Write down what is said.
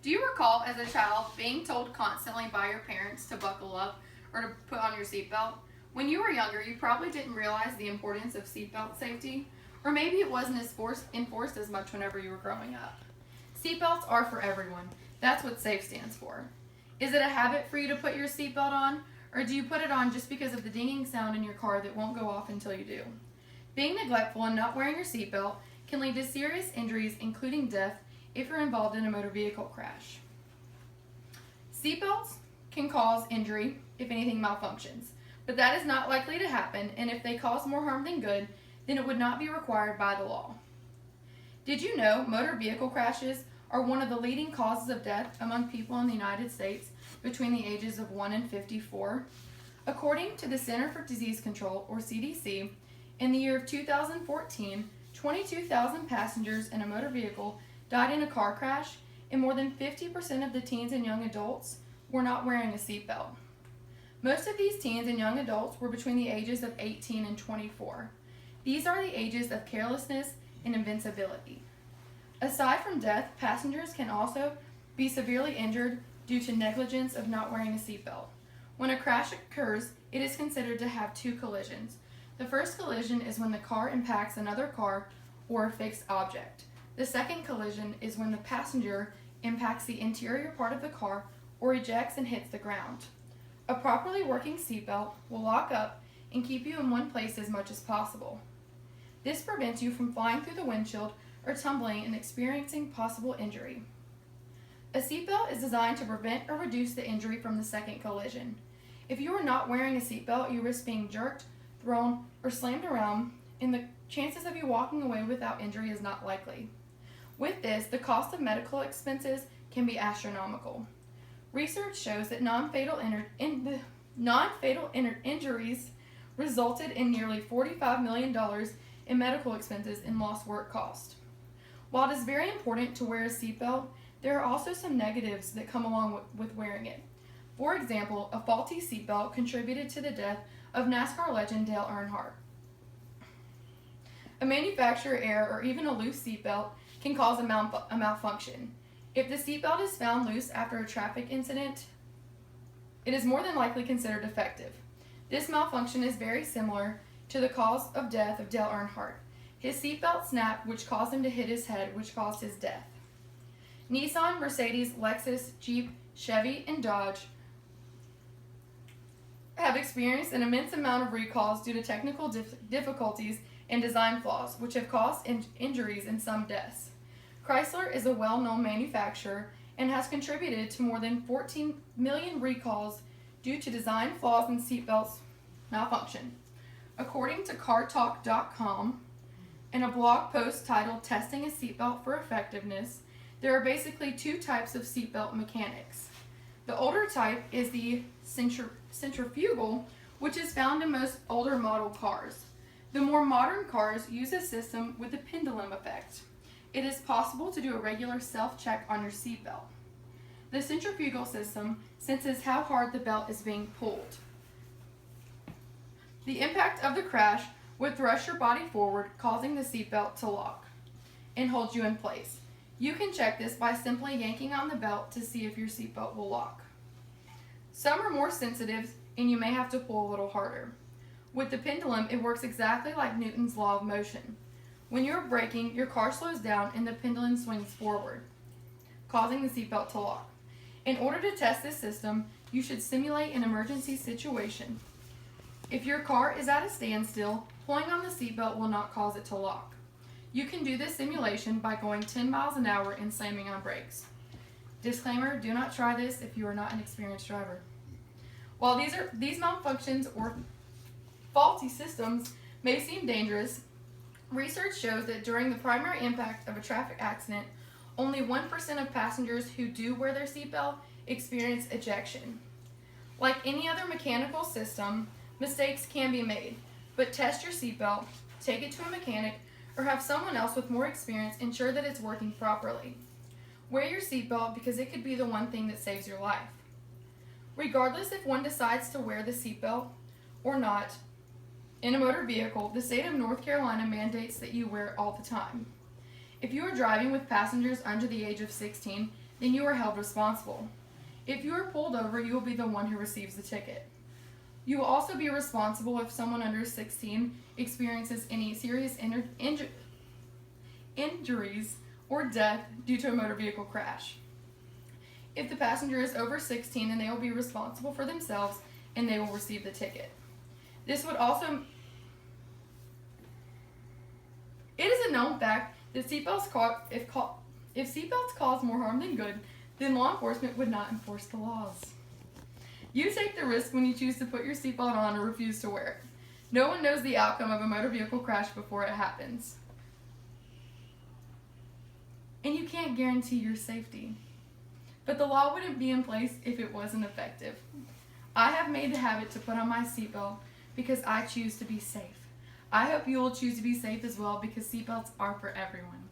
Do you recall as a child being told constantly by your parents to buckle up or to put on your seatbelt? When you were younger, you probably didn't realize the importance of seatbelt safety, or maybe it wasn't as enforced as much whenever you were growing up. Seatbelts are for everyone. That's what SAFE stands for. Is it a habit for you to put your seatbelt on, or do you put it on just because of the dinging sound in your car that won't go off until you do? Being neglectful and not wearing your seatbelt can lead to serious injuries, including death, if you're involved in a motor vehicle crash. Seatbelts can cause injury if anything malfunctions, but that is not likely to happen, and if they cause more harm than good, then it would not be required by the law. Did you know motor vehicle crashes are one of the leading causes of death among people in the United States between the ages of 1 and 54? According to the Center for Disease Control, or CDC, in the year of 2014, 22,000 passengers in a motor vehicle died in a car crash, and more than 50% of the teens and young adults were not wearing a seatbelt. Most of these teens and young adults were between the ages of 18 and 24. These are the ages of carelessness and invincibility. Aside from death, passengers can also be severely injured due to negligence of not wearing a seatbelt. When a crash occurs, it is considered to have two collisions. The first collision is when the car impacts another car or a fixed object. The second collision is when the passenger impacts the interior part of the car or ejects and hits the ground. A properly working seatbelt will lock up and keep you in one place as much as possible. This prevents you from flying through the windshield or tumbling and experiencing possible injury. A seatbelt is designed to prevent or reduce the injury from the second collision. If you are not wearing a seatbelt, you risk being jerked, thrown, or slammed around, and the chances of you walking away without injury is not likely. With this, the cost of medical expenses can be astronomical. Research shows that non-fatal injuries resulted in nearly $45 million in medical expenses and lost work cost. While it is very important to wear a seatbelt, there are also some negatives that come along with wearing it. For example, a faulty seatbelt contributed to the death of NASCAR legend Dale Earnhardt. A manufacturer error or even a loose seatbelt can cause a malfunction. If the seatbelt is found loose after a traffic incident, it is more than likely considered defective. This malfunction is very similar to the cause of death of Dale Earnhardt. His seatbelt snapped, which caused him to hit his head, which caused his death. Nissan, Mercedes, Lexus, Jeep, Chevy, and Dodge have experienced an immense amount of recalls due to technical difficulties and design flaws, which have caused injuries and some deaths. Chrysler is a well-known manufacturer and has contributed to more than 14 million recalls due to design flaws and seatbelts malfunction. According to CarTalk.com, in a blog post titled Testing a Seatbelt for Effectiveness, there are basically two types of seatbelt mechanics. The older type is the centrifugal, which is found in most older model cars. The more modern cars use a system with a pendulum effect. It is possible to do a regular self-check on your seatbelt. The centrifugal system senses how hard the belt is being pulled. The impact of the crash would thrust your body forward, causing the seatbelt to lock and hold you in place. You can check this by simply yanking on the belt to see if your seatbelt will lock. Some are more sensitive and you may have to pull a little harder. With the pendulum, it works exactly like Newton's law of motion. When you're braking, your car slows down and the pendulum swings forward, causing the seatbelt to lock. In order to test this system, you should simulate an emergency situation. If your car is at a standstill, pulling on the seatbelt will not cause it to lock. You can do this simulation by going 10 miles an hour and slamming on brakes. Disclaimer, do not try this if you are not an experienced driver. While these malfunctions or faulty systems may seem dangerous, research shows that during the primary impact of a traffic accident, only 1% of passengers who do wear their seatbelt experience ejection. Like any other mechanical system, mistakes can be made, but test your seatbelt, take it to a mechanic, or have someone else with more experience ensure that it's working properly. Wear your seatbelt because it could be the one thing that saves your life. Regardless if one decides to wear the seatbelt or not, in a motor vehicle, the state of North Carolina mandates that you wear it all the time. If you are driving with passengers under the age of 16, then you are held responsible. If you are pulled over, you will be the one who receives the ticket. You will also be responsible if someone under 16 experiences any serious injuries or death due to a motor vehicle crash. If the passenger is over 16, then they will be responsible for themselves and they will receive the ticket. This would also... It is a known fact that if seatbelts cause more harm than good, then law enforcement would not enforce the laws. You take the risk when you choose to put your seatbelt on or refuse to wear it. No one knows the outcome of a motor vehicle crash before it happens. And you can't guarantee your safety. But the law wouldn't be in place if it wasn't effective. I have made a habit to put on my seatbelt because I choose to be safe. I hope you will choose to be safe as well because seatbelts are for everyone.